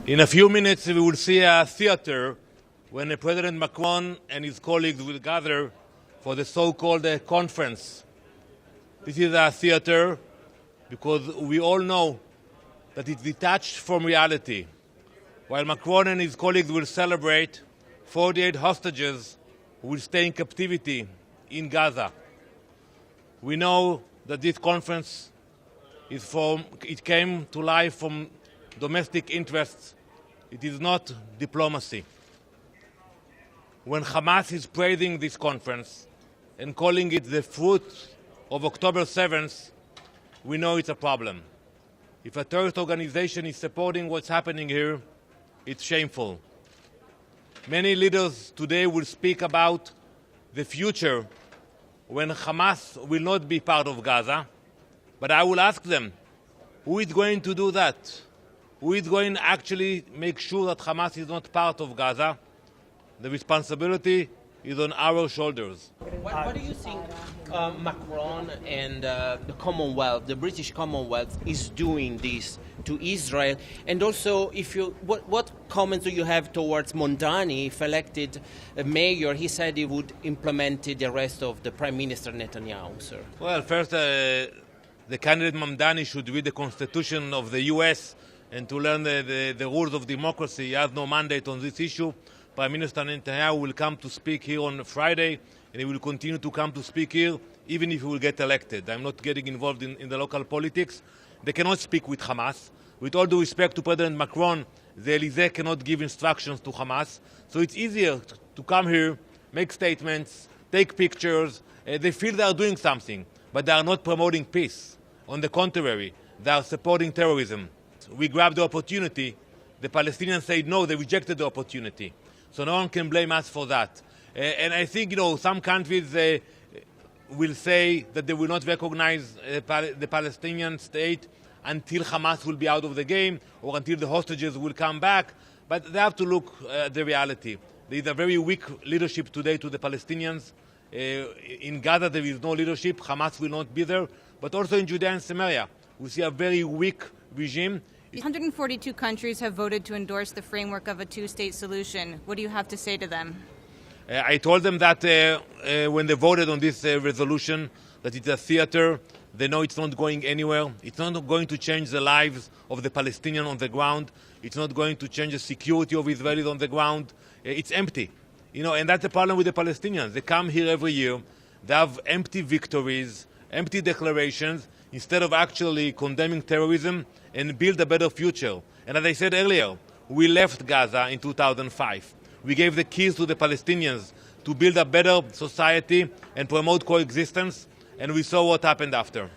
In a few minutes, we will see a theater when President Macron and his colleagues will gather for the so-called conference. This is a theater because we all know that it's detached from reality. While Macron and his colleagues will celebrate 48 hostages who will stay in captivity in Gaza. We know that this conference it came to life from domestic interests. It is not diplomacy. When Hamas is praising this conference and calling it the fruit of October 7th, we know it's a problem. If a terrorist organization is supporting what's happening here, it's shameful. Many leaders today will speak about the future when Hamas will not be part of Gaza, but I will ask them, who is going to do that? Who is going to actually make sure that Hamas is not part of Gaza? The responsibility is on our shoulders. What do you think Macron and the Commonwealth, the British Commonwealth, is doing this to Israel? And also, what comments do you have towards Mondani, if elected mayor? He said he would implement the arrest of the Prime Minister Netanyahu, sir. Well, first, the candidate Mondani should read the Constitution of the U.S. and to learn the rules of democracy. He has no mandate on this issue. Prime Minister Netanyahu will come to speak here on Friday, and he will continue to come to speak here, even if he will get elected. I'm not getting involved in the local politics. They cannot speak with Hamas. With all due respect to President Macron, the Elysee cannot give instructions to Hamas. So it's easier to come here, make statements, take pictures. They feel they are doing something, but they are not promoting peace. On the contrary, they are supporting terrorism. We grabbed the opportunity. The Palestinians said no, they rejected the opportunity. So no one can blame us for that. And I think, some countries will say that they will not recognize the Palestinian state until Hamas will be out of the game or until the hostages will come back. But they have to look at the reality. There is a very weak leadership today to the Palestinians. In Gaza there is no leadership. Hamas will not be there. But also in Judea and Samaria, we see a very weak regime. 142 countries have voted to endorse the framework of a two-state solution. What do you have to say to them? I told them that when they voted on this resolution, that it's a theater. They know it's not going anywhere. It's not going to change the lives of the Palestinians on the ground. It's not going to change the security of Israelis on the ground. It's empty. And that's the problem with the Palestinians. They come here every year. They have empty victories, empty declarations, instead of actually condemning terrorism and build a better future. And as I said earlier, we left Gaza in 2005. We gave the keys to the Palestinians to build a better society and promote coexistence, and we saw what happened after.